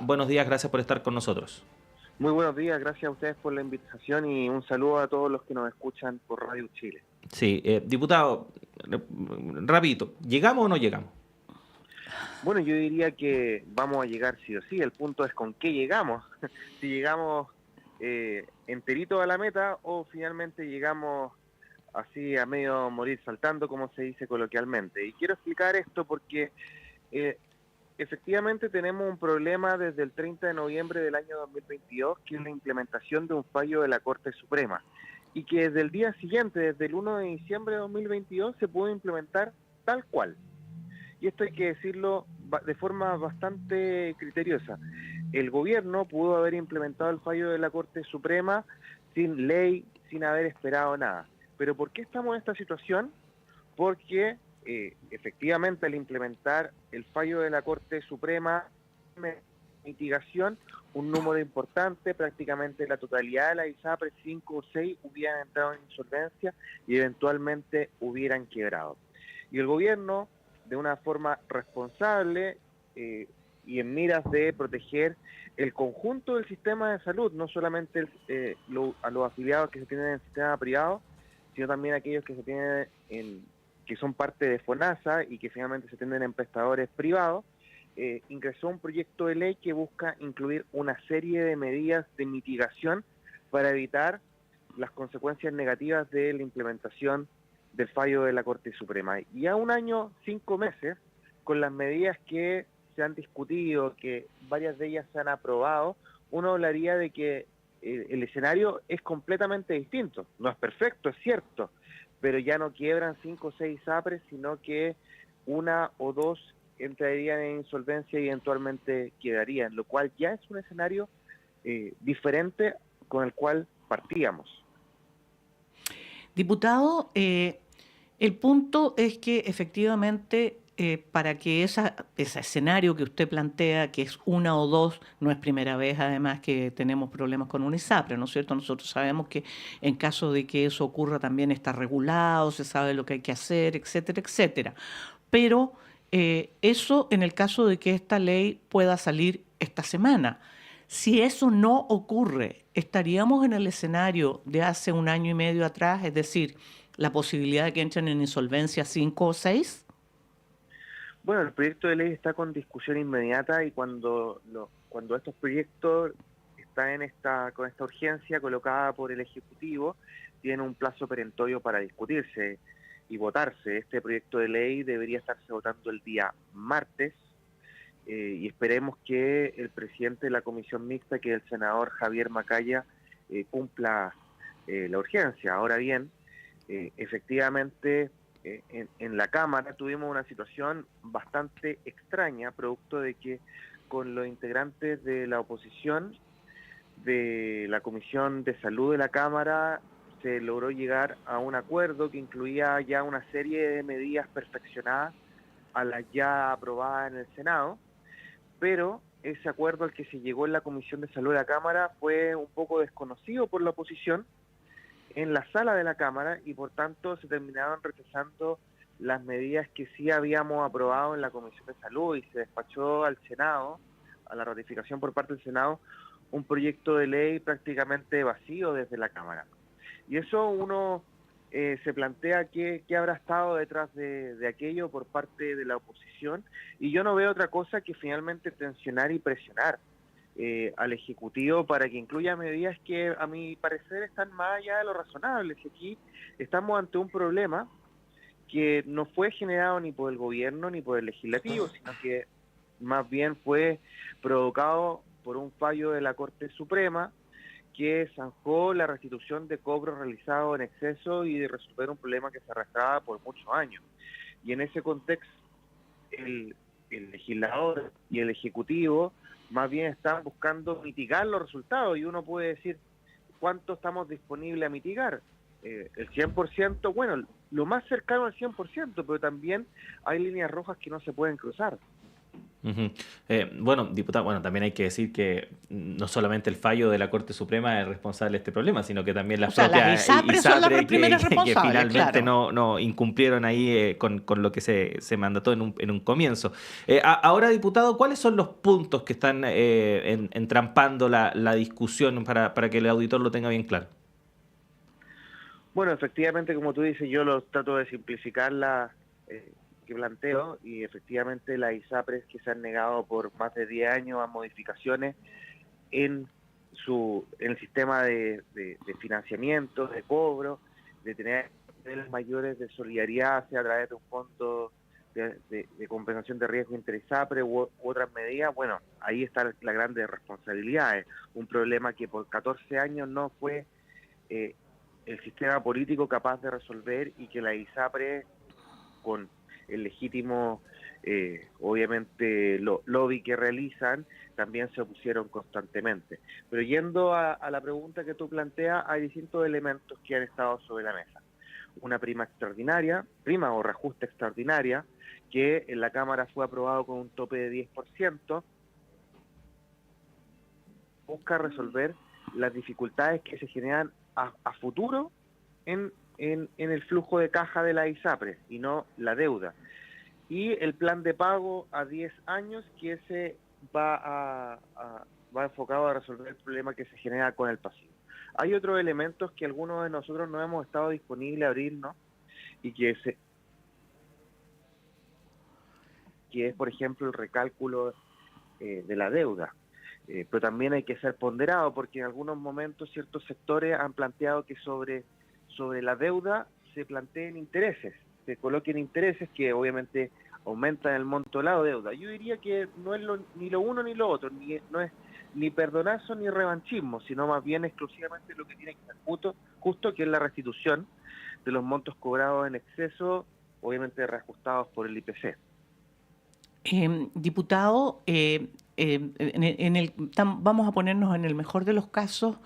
Buenos días, gracias por estar con nosotros. Muy buenos días, gracias a ustedes por la invitación y un saludo a todos los que nos escuchan por Radio Chile. Sí, diputado, rapidito, ¿llegamos o no llegamos? Bueno, yo diría que vamos a llegar sí o sí, el punto es con qué llegamos. Si llegamos enterito a la meta o finalmente llegamos así a medio morir saltando, como se dice coloquialmente. Y quiero explicar esto porque eh, efectivamente tenemos un problema desde el 30 de noviembre del año 2022, que es la implementación de un fallo de la Corte Suprema, y que desde el día siguiente, desde el 1 de diciembre de 2022, se pudo implementar tal cual. Y esto hay que decirlo de forma bastante criteriosa. El gobierno pudo haber implementado el fallo de la Corte Suprema sin ley, sin haber esperado nada. Pero ¿por qué estamos en esta situación? Porque efectivamente al implementar el fallo de la Corte Suprema, mitigación, un número importante, prácticamente la totalidad de la ISAPRE, 5 o 6, hubieran entrado en insolvencia y eventualmente hubieran quebrado. Y el gobierno, de una forma responsable y en miras de proteger el conjunto del sistema de salud, no solamente a los afiliados que se tienen en el sistema privado, sino también aquellos que se tienen que son parte de FONASA y que finalmente se tienden en prestadores privados, ingresó un proyecto de ley que busca incluir una serie de medidas de mitigación para evitar las consecuencias negativas de la implementación del fallo de la Corte Suprema. Y a un año, 5 meses, con las medidas que se han discutido, que varias de ellas se han aprobado, uno hablaría de que el escenario es completamente distinto. No es perfecto, es cierto, pero ya no quiebran 5 o 6 APRES, sino que una o dos entrarían en insolvencia y eventualmente quedarían, lo cual ya es un escenario diferente con el cual partíamos. Diputado, el punto es que efectivamente para que ese escenario que usted plantea, que es una o dos, no es primera vez además que tenemos problemas con un ISAPRE, ¿no es cierto? Nosotros sabemos que en caso de que eso ocurra también está regulado, se sabe lo que hay que hacer, etcétera, etcétera. Pero eso en el caso de que esta ley pueda salir esta semana. Si eso no ocurre, estaríamos en el escenario de hace un año y medio atrás, es decir, la posibilidad de que entren en insolvencia 5 o 6. Bueno, el proyecto de ley está con discusión inmediata y cuando estos proyectos están con esta urgencia colocada por el Ejecutivo, tienen un plazo perentorio para discutirse y votarse. Este proyecto de ley debería estarse votando el día martes y esperemos que el presidente de la comisión mixta, que es el senador Javier Macaya, cumpla la urgencia. Ahora bien, efectivamente, en la Cámara tuvimos una situación bastante extraña, producto de que con los integrantes de la oposición de la Comisión de Salud de la Cámara se logró llegar a un acuerdo que incluía ya una serie de medidas perfeccionadas a las ya aprobadas en el Senado, pero ese acuerdo al que se llegó en la Comisión de Salud de la Cámara fue un poco desconocido por la oposición en la sala de la Cámara y por tanto se terminaron rechazando las medidas que sí habíamos aprobado en la Comisión de Salud y se despachó al Senado, a la ratificación por parte del Senado, un proyecto de ley prácticamente vacío desde la Cámara. Y eso uno se plantea qué habrá estado detrás de aquello por parte de la oposición, y yo no veo otra cosa que finalmente tensionar y presionar al Ejecutivo para que incluya medidas que a mi parecer están más allá de lo razonable. Aquí estamos ante un problema que no fue generado ni por el gobierno ni por el legislativo, sino que más bien fue provocado por un fallo de la Corte Suprema que zanjó la restitución de cobros realizados en exceso y de resolver un problema que se arrastraba por muchos años. Y en ese contexto, el legislador y el ejecutivo más bien están buscando mitigar los resultados, y uno puede decir, ¿cuánto estamos disponibles a mitigar? El 100%, bueno, lo más cercano al 100%, pero también hay líneas rojas que no se pueden cruzar. Ujú. Bueno, diputado, bueno, también hay que decir que no solamente el fallo de la Corte Suprema es responsable de este problema, sino que también O las sea, las propias ISAPRES son las ISAPRE primeras que responsables, finalmente claro. no incumplieron ahí con lo que se mandató en un comienzo. Ahora, diputado, ¿cuáles son los puntos que están entrampando la discusión para que el auditor lo tenga bien claro? Bueno, efectivamente, como tú dices, yo lo trato de simplificar que planteo y efectivamente las ISAPRES que se han negado por más de 10 años a modificaciones en en el sistema de financiamiento, de cobro, de tener niveles mayores de solidaridad, sea a través de un fondo de compensación de riesgo interesapre u otras medidas. Bueno, ahí está la grande responsabilidad. Es un problema que por 14 años no fue eh, el sistema político capaz de resolver y que la ISAPRE, con el legítimo, obviamente, lobby que realizan, también se opusieron constantemente. Pero yendo a la pregunta que tú planteas, hay distintos elementos que han estado sobre la mesa. Una prima extraordinaria, prima o reajuste extraordinaria, que en la Cámara fue aprobado con un tope de 10%, busca resolver las dificultades que se generan a futuro en el flujo de caja de la ISAPRE y no la deuda. Y el plan de pago a 10 años, que ese va enfocado a resolver el problema que se genera con el pasivo. Hay otros elementos que algunos de nosotros no hemos estado disponibles a abrirnos y que es, por ejemplo, el recálculo de la deuda. Pero también hay que ser ponderado porque en algunos momentos ciertos sectores han planteado que sobre la deuda se planteen intereses, se coloquen intereses que obviamente aumentan el monto de la deuda. Yo diría que no es ni lo uno ni lo otro, no es ni perdonazo ni revanchismo, sino más bien exclusivamente lo que tiene que ser justo, que es la restitución de los montos cobrados en exceso, obviamente reajustados por el IPC. Diputado, vamos a ponernos en el mejor de los casos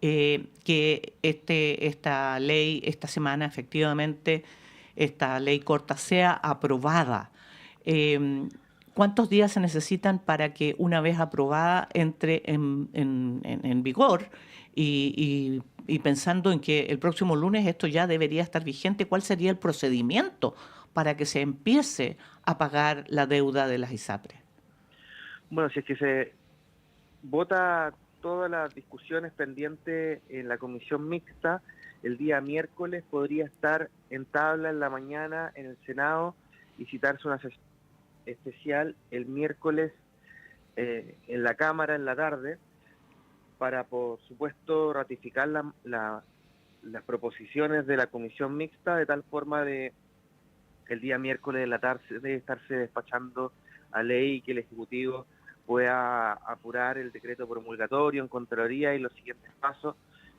que esta ley, esta semana efectivamente, esta ley corta sea aprobada. ¿Cuántos días se necesitan para que una vez aprobada entre en vigor? Y pensando en que el próximo lunes esto ya debería estar vigente, ¿cuál sería el procedimiento para que se empiece a pagar la deuda de las ISAPRES? Bueno, si es que se vota todas las discusiones pendientes en la comisión mixta, el día miércoles podría estar en tabla en la mañana en el Senado y citarse una sesión especial el miércoles en la Cámara en la tarde para, por supuesto, ratificar las proposiciones de la comisión mixta de tal forma de el día miércoles de la tarde debe estarse despachando a ley y que el Ejecutivo pueda apurar el decreto promulgatorio en Contraloría y los siguientes pasos,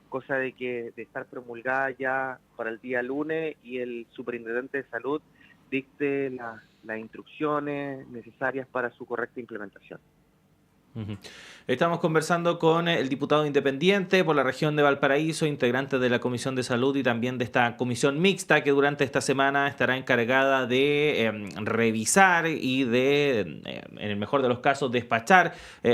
cosa de estar promulgada ya para el día lunes y el Superintendente de Salud dicte las instrucciones necesarias para su correcta implementación. Estamos conversando con el diputado independiente por la región de Valparaíso, integrante de la Comisión de Salud y también de esta comisión mixta que durante esta semana estará encargada de revisar y de, en el mejor de los casos, despachar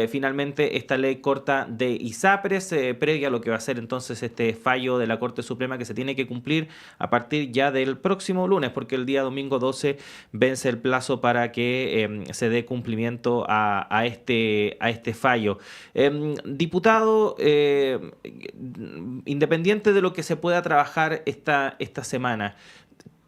finalmente esta ley corta de ISAPRES, previa a lo que va a ser entonces este fallo de la Corte Suprema que se tiene que cumplir a partir ya del próximo lunes, porque el día domingo 12 vence el plazo para que se dé cumplimiento a este fallo. Diputado, independiente de lo que se pueda trabajar esta semana,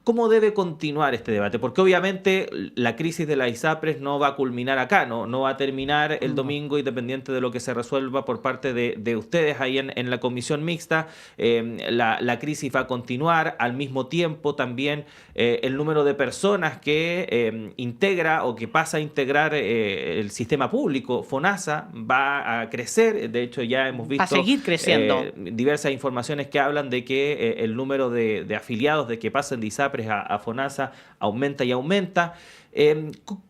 ¿cómo debe continuar este debate? Porque obviamente la crisis de las ISAPRES no va a culminar acá, no va a terminar el domingo, independiente de lo que se resuelva por parte de ustedes ahí en la comisión mixta. La crisis va a continuar. Al mismo tiempo también el número de personas que integra o que pasa a integrar el sistema público, FONASA, va a crecer. De hecho, ya hemos visto Va a seguir creciendo. diversas informaciones que hablan de que el número de afiliados de que pasen de ISAPRES ISAPRES a FONASA aumenta y aumenta.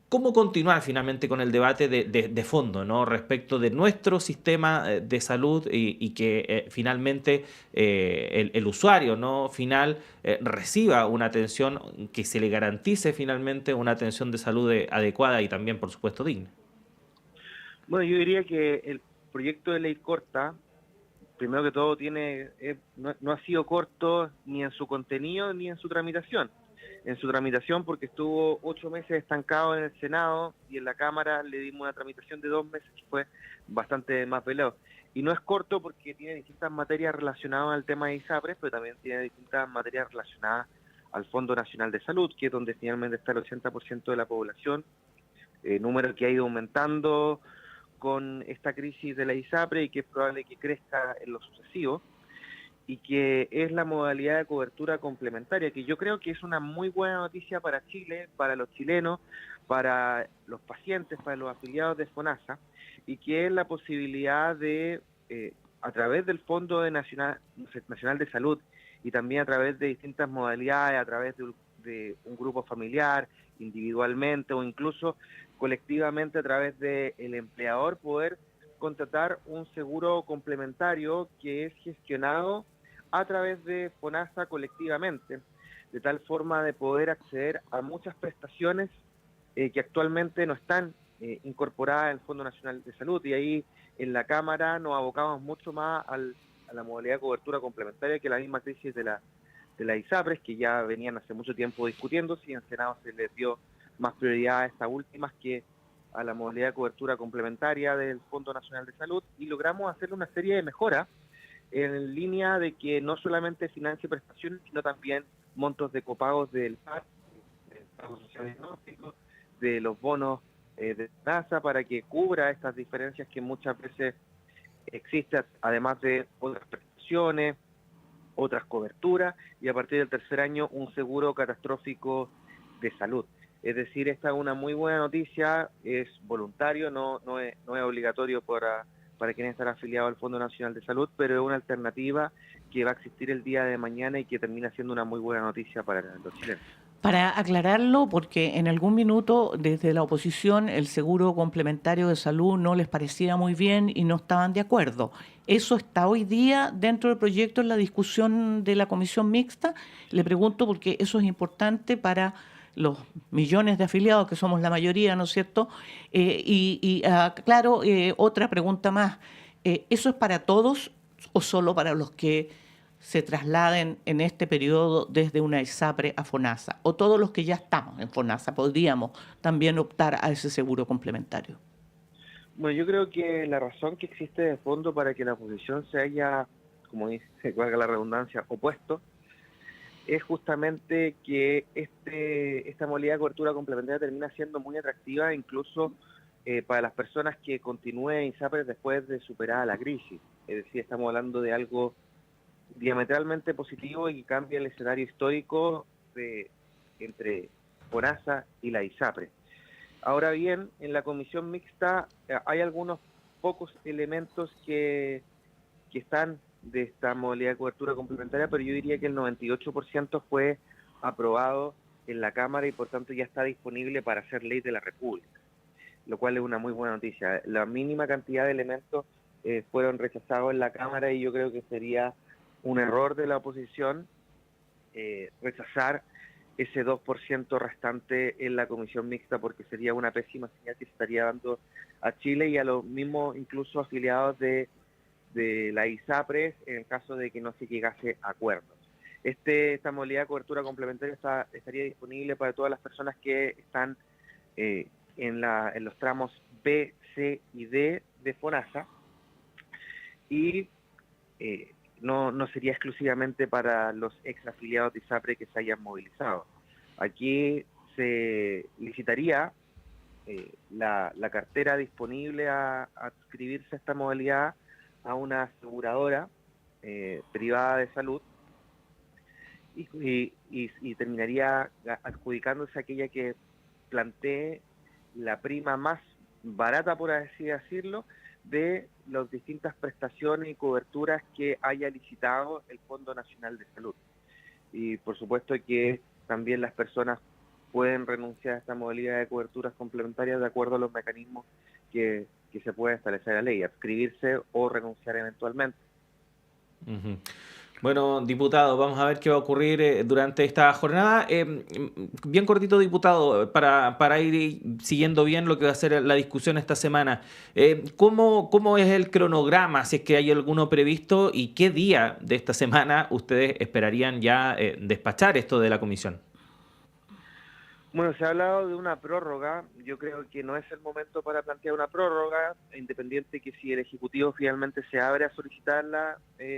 ¿Cómo continuar finalmente con el debate de fondo, ¿no?, respecto de nuestro sistema de salud y que finalmente el usuario, ¿no?, final reciba una atención, que se le garantice finalmente una atención de salud adecuada y también, por supuesto, digna? Bueno, yo diría que el proyecto de ley corta, primero que todo, no ha sido corto ni en su contenido ni en su tramitación. En su tramitación, porque estuvo 8 meses estancado en el Senado, y en la Cámara le dimos una tramitación de 2 meses, que fue bastante más veloz. Y no es corto porque tiene distintas materias relacionadas al tema de ISAPRES, pero también tiene distintas materias relacionadas al Fondo Nacional de Salud, que es donde finalmente está el 80% de la población, número que ha ido aumentando con esta crisis de la ISAPRE y que es probable que crezca en lo sucesivo, y que es la modalidad de cobertura complementaria, que yo creo que es una muy buena noticia para Chile, para los chilenos, para los pacientes, para los afiliados de FONASA, y que es la posibilidad de, a través del Fondo Nacional de Salud, y también a través de distintas modalidades, a través de un grupo familiar, individualmente o incluso colectivamente a través del empleador, poder contratar un seguro complementario que es gestionado a través de FONASA colectivamente, de tal forma de poder acceder a muchas prestaciones que actualmente no están incorporadas en el Fondo Nacional de Salud. Y ahí en la Cámara nos abocamos mucho más a la modalidad de cobertura complementaria, que la misma crisis de la ISAPRES, que ya venían hace mucho tiempo discutiéndose, y en el Senado se les dio más prioridad a estas últimas que a la modalidad de cobertura complementaria del Fondo Nacional de Salud, y logramos hacerle una serie de mejoras en línea de que no solamente financie prestaciones, sino también montos de copagos del PAC, del pago social diagnóstico, de los bonos de NASA, para que cubra estas diferencias que muchas veces existen, además de otras prestaciones, otras coberturas, y a partir del tercer año un seguro catastrófico de salud. Es decir, esta es una muy buena noticia, es voluntario, no es obligatorio para quienes están afiliados al Fondo Nacional de Salud, pero es una alternativa que va a existir el día de mañana y que termina siendo una muy buena noticia para los chilenos. Para aclararlo, porque en algún minuto desde la oposición el seguro complementario de salud no les parecía muy bien y no estaban de acuerdo. ¿Eso está hoy día dentro del proyecto en la discusión de la comisión mixta? Le pregunto porque eso es importante para los millones de afiliados, que somos la mayoría, ¿no es cierto? Claro, otra pregunta más. ¿Eso es para todos o solo para los que se trasladen en este periodo desde una ISAPRE a FONASA? ¿O todos los que ya estamos en FONASA podríamos también optar a ese seguro complementario? Bueno, yo creo que la razón que existe de fondo para que la oposición se haya, como dice, valga la redundancia, opuesto, es justamente que esta modalidad de cobertura complementaria termina siendo muy atractiva, incluso para las personas que continúen ISAPRES después de superada la crisis. Es decir, estamos hablando de algo diametralmente positivo y que cambia el escenario histórico entre FONASA y la ISAPRES. Ahora bien, en la comisión mixta hay algunos pocos elementos que están de esta modalidad de cobertura complementaria, pero yo diría que el 98% fue aprobado en la Cámara y por tanto ya está disponible para ser ley de la República, lo cual es una muy buena noticia. La mínima cantidad de elementos fueron rechazados en la Cámara, y yo creo que sería un error de la oposición rechazar ese 2% restante en la comisión mixta, porque sería una pésima señal que se estaría dando a Chile y a los mismos incluso afiliados de la ISAPRES en el caso de que no se llegase a acuerdos. Esta modalidad de cobertura complementaria estaría disponible para todas las personas que están en los tramos B, C y D de FONASA, y no sería exclusivamente para los ex afiliados de ISAPRE que se hayan movilizado. Aquí se licitaría la cartera disponible a adscribirse a esta modalidad a una aseguradora privada de salud, y terminaría adjudicándose aquella que plantee la prima más barata, por así decirlo, de las distintas prestaciones y coberturas que haya licitado el Fondo Nacional de Salud. Y por supuesto que también las personas pueden renunciar a esta modalidad de coberturas complementarias de acuerdo a los mecanismos que se puede establecer en la ley, adscribirse o renunciar eventualmente. Ujú. Bueno, diputado, vamos a ver qué va a ocurrir durante esta jornada. Bien cortito, diputado, para ir siguiendo bien lo que va a ser la discusión esta semana. ¿Cómo es el cronograma, si es que hay alguno previsto, y qué día de esta semana ustedes esperarían ya despachar esto de la comisión? Bueno, se ha hablado de una prórroga. Yo creo que no es el momento para plantear una prórroga, independiente que si el Ejecutivo finalmente se abre a solicitarla,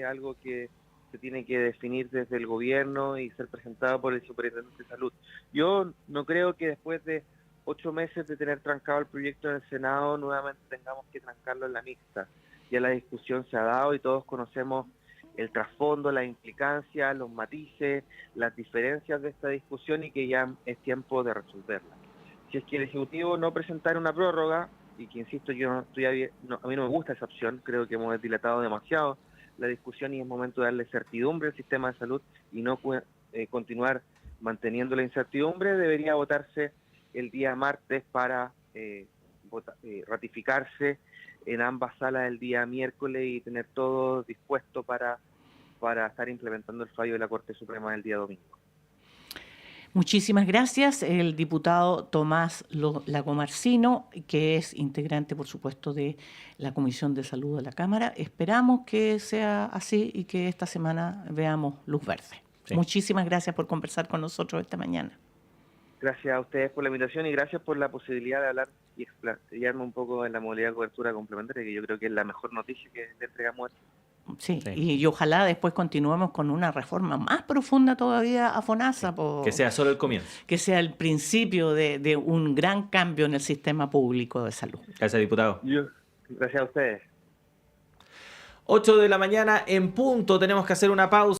algo que se tiene que definir desde el gobierno y ser presentado por el Superintendente de Salud. Yo no creo que después de 8 meses de tener trancado el proyecto en el Senado, nuevamente tengamos que trancarlo en la mixta. Ya la discusión se ha dado y todos conocemos el trasfondo, la implicancia, los matices, las diferencias de esta discusión y que ya es tiempo de resolverla. Si es que el Ejecutivo no presentara una prórroga, y que insisto, yo a mí no me gusta esa opción, creo que hemos dilatado demasiado la discusión y es momento de darle certidumbre al sistema de salud y no continuar manteniendo la incertidumbre, debería votarse el día martes para ratificarse en ambas salas el día miércoles y tener todo dispuesto para estar implementando el fallo de la Corte Suprema el día domingo. Muchísimas gracias. El diputado Tomás Lagomarsino, que es integrante, por supuesto, de la Comisión de Salud de la Cámara. Esperamos que sea así y que esta semana veamos luz verde. Sí. Muchísimas gracias por conversar con nosotros esta mañana. Gracias a ustedes por la invitación y gracias por la posibilidad de hablar y explayarme un poco en la modalidad de cobertura complementaria, que yo creo que es la mejor noticia que le entregamos. Sí, y ojalá después continuemos con una reforma más profunda todavía a FONASA. Que sea solo el comienzo. Que sea el principio de un gran cambio en el sistema público de salud. Gracias, diputado. Gracias a ustedes. 8 de la mañana en punto, tenemos que hacer una pausa.